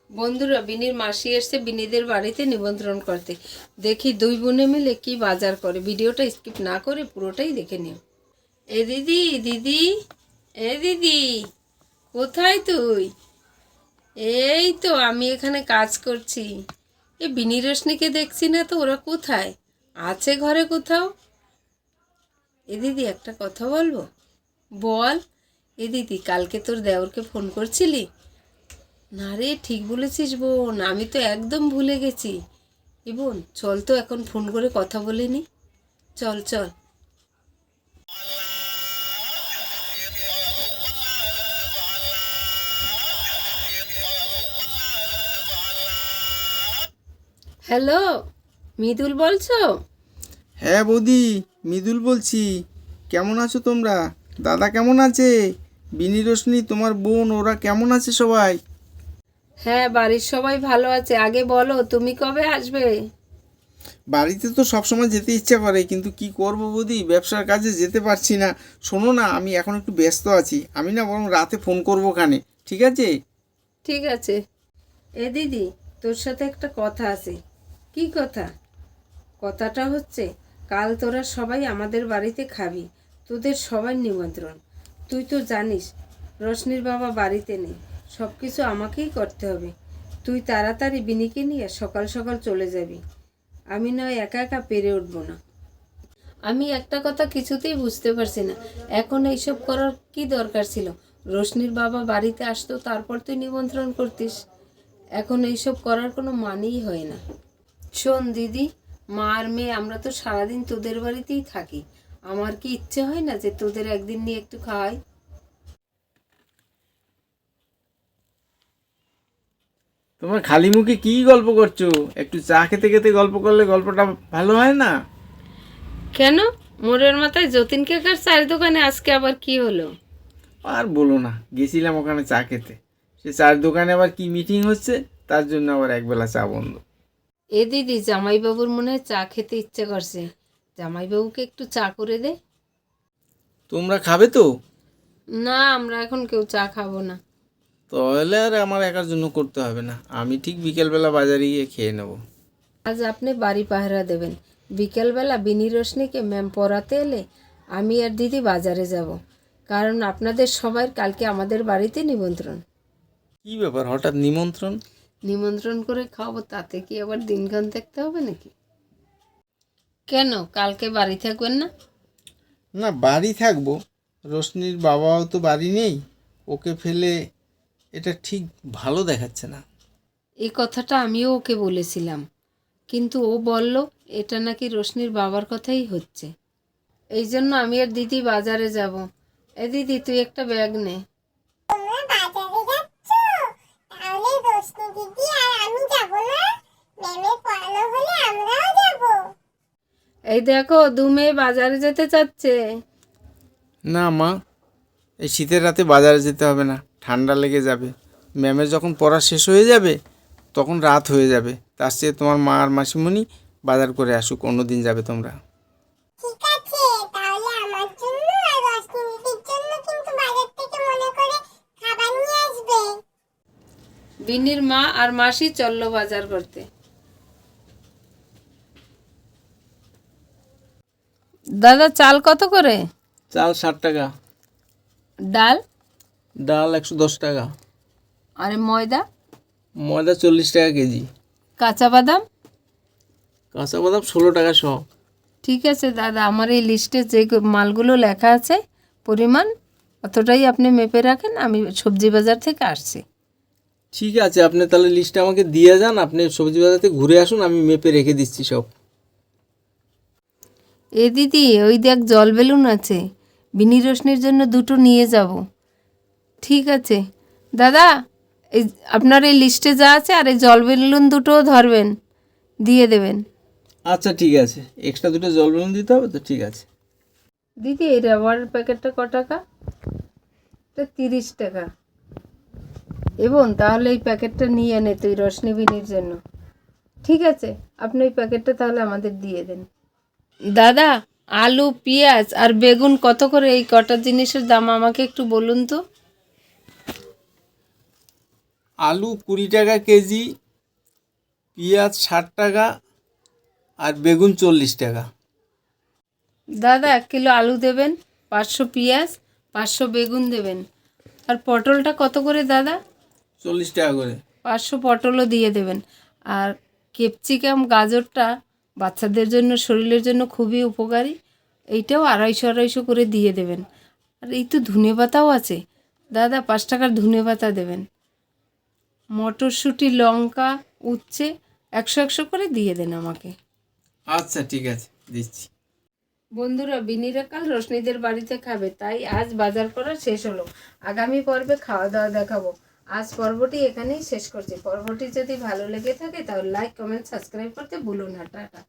বন্ধুরা, বিনির মাসি এসছে বিনিদের বাড়িতে নিমন্ত্রণ করতে। দেখি দুই বোনে মিলে কি বাজার করে। ভিডিওটা স্কিপ না করে পুরোটাই দেখে নিও। এ দিদি, দিদি, এ দিদি, কোথায় তুই? এই তো আমি এখানে কাজ করছি। এ বিনি রোশনিকে দেখছি না তো, ওরা কোথায়? আছে ঘরে কোথাও? এ দিদি, একটা কথা বলবো? বল। এ দিদি, কালকে তোর দেওরকে ফোন করছিলি? না রে, ঠিক বলেছিস বোন, আমি তো একদম ভুলে গেছি। এ বোন, চল তো এখন ফোন করে কথা বলে নি। চল চল। হ্যালো, মৃদুল বলছো? হ্যাঁ বৌদি, মৃদুল বলছি। কেমন আছো তোমরা? দাদা কেমন আছে? বিনি রোশনি, তোমার বোন, ওরা কেমন আছে সবাই? হ্যাঁ, বাড়ির সবাই ভালো আছে। আগে বলো, তুমি কবে আসবে? বাড়িতে তো সবসময় যেতে ইচ্ছা করে, কিন্তু কি করব বৌদি, ব্যবসার কাজে যেতে পারছি না। শোনো না, আমি এখন একটু ব্যস্ত আছি, আমি না বরং রাতে ফোন করবো খানে, ঠিক আছে? ঠিক আছে। এ দিদি, তোর সাথে একটা কথা আছে। কি কথা? কথাটা হচ্ছে, কাল তোরা সবাই আমাদের বাড়িতে খাবি। তোদের সবার নিমন্ত্রণ। তুই তো জানিস রোশনির বাবা বাড়িতে নেই, সব কিছু আমাকেই করতে হবে। তুই তাড়াতাড়ি বিনিকে নিয়ে সকাল সকাল চলে যাবি। আমি নয় একা একা পেরে উঠবো না। আমি একটা কথা কিছুতেই বুঝতে পারছি না, এখন এইসব করার কি দরকার ছিল? রোশনির বাবা বাড়িতে আসতো, তারপর তুই নিমন্ত্রণ করতিস। এখন এইসব করার কোনো মানেই হয় না। শোন দিদি, মা আর মেয়ে আমরা তো সারাদিন তোদের বাড়িতেই থাকি। আমার কি ইচ্ছে হয় না যে তোদের একদিন নিয়ে একটু খাওয়াই? তোমার খালি মুখে কি গল্প করছো? একটু চা খেতে খেতে গল্প করলে গল্পটা ভালো হয় না? কেন? মোড়ের মাথায় যতীন কাকার চায়ের দোকানে আজকে আবার কি হলো? আর বলো না, গেছিলাম ওখানে চা খেতে। সে চায়ের দোকানে আবার কি মিটিং হচ্ছে, তার জন্য আবার একবেলা চা বন্ধ। এ দিদি, জামাইবাবুর মনে হয় চা খেতে ইচ্ছে করছে। জামাইবাবুকে একটু চা করে দে। তোমরা খাবে তো? না, আমরা এখন কেউ চা খাবো না। তাহলে আর আমার একার জন্য করতে হবে না, আমি ঠিক বিকেলবেলা বাজারে গিয়ে খেয়ে নেব। আজ আপনি বাড়ি পাহারা দেবেন। বিকেলবেলা বিনি রোশনিকে ম্যাম পড়াতে এলে আমি আর দিদি বাজারে যাব, কারণ আপনাদের সবার কালকে আমাদের বাড়িতে নিমন্ত্রণ। কি ব্যাপার, হঠাৎ নিমন্ত্রণ? নিমন্ত্রণ করে খাওয়াবো, তাতে কি আবার দিনক্ষণ দেখতে হবে নাকি? কেন, কালকে বাড়ি থাকবেন না? না, বাড়ি থাকবো। রোশনির বাবাও তো বাড়ি নেই, ওকে ফেলে এটা ঠিক ভালো দেখাচ্ছে না। এই কথাটা আমিও ওকে বলেছিলাম, কিন্তু ও বলল এটা নাকি রোশনির বাবার কথাই হচ্ছে। এই জন্য আমি আর দিদি বাজারে যাব। এ দিদি, তুই একটা ব্যাগ নে। এই দেখো, দু মেয়ে বাজারে যেতে চাচ্ছে। না মা, এই শীতের রাতে বাজারে যেতে হবে না, ঠান্ডা লেগে যাবে। ম্যামের যখন পড়া শেষ হয়ে যাবে তখন রাত হয়ে যাবে, তার চেয়ে তোমার মা আর মাসিমণি বাজার করে আসুক, অন্য দিন যাবে তোমরা। ঠিক আছে, তাহলে আমার জন্য আর রশ্মিদির জন্য কিন্তু বাজার থেকে মনে করে খাবার নিয়ে আসবে। বিন্নির মা আর মাসি চললো বাজার করতে। দাদা, চাল কত করে? চাল 60 টাকা। ডাল? ডাল 110 টাকা। আরে ময়দা? ময়দা 40 টাকা কেজি। কাঁচা বাদাম? কাঁচা বাদাম 16 টাকা শ। ঠিক আছে দাদা, আমার এই লিস্টে যে মালগুলো লেখা আছে পরিমাণ অতটাই আপনি মেপে রাখেন, আমি সবজি বাজার থেকে আসছি। ঠিক আছে, আপনি তাহলে লিস্টটা আমাকে দিয়ে যান, আপনি সবজি বাজার থেকে ঘুরে আসুন, আমি মেপে রেখে দিচ্ছি সব। এ দিদি, ওই দেখ জল বেলুন আছে, বিনি রোশনির জন্য দুটো নিয়ে যাব। ঠিক আছে দাদা, এই আপনার এই লিস্টে যা আছে আর এই জল বেলুন দুটোও ধরবেন, দিয়ে দেবেন। আচ্ছা ঠিক আছে, এক্সট্রা দুটো জল বেলুন দিতে হবে তো, ঠিক আছে। দিদি, এই রাবারের প্যাকেটটা ক টাকা? এটা 30 টাকা। এবং তাহলে এই প্যাকেটটা নিয়ে নে তুই রশনি বিনির জন্য। ঠিক আছে, আপনি এই প্যাকেটটা তাহলে আমাদের দিয়ে দেন। দাদা, আলু, পেঁয়াজ আর বেগুন কত করে? এই কটা জিনিসের দাম আমাকে একটু বলুন তো। আলু 20 টাকা কেজি, পেঁয়াজ 60 টাকা, আর বেগুন 40 টাকা। দাদা 1 কিলো আলু দেবেন, 500 পেঁয়াজ, 500 বেগুন দেবেন। আর পটলটা কত করে দাদা? 40 টাকা করে। 500 পটলও দিয়ে দেবেন। আর ক্যাপসিকাম, গাজরটা বাচ্চাদের জন্য, শরীরের জন্য খুবই উপকারী, এইটাও 250 করে দিয়ে দেবেন। আর এই তো ধনেপাতাও আছে দাদা, 5 টাকার ধনেপাতা দেবেন। মটরশুঁটি, লঙ্কা, উচ্ছে 100 করে দিয়ে দেন আমাকে। আচ্ছা ঠিক আছে, দিচ্ছি। বন্ধুরা, বিনিরা কাল রোশনিদের বাড়িতে খাবে, তাই আজ বাজার করা শেষ হলো। আগামী পর্বে খাওয়া দাওয়া দেখাবো। আজ পর্বটি এখানেই শেষ করছি। পর্বটি যদি ভালো লেগে থাকে তাহলে লাইক, কমেন্ট, সাবস্ক্রাইব করতে ভুলো না। টাটা।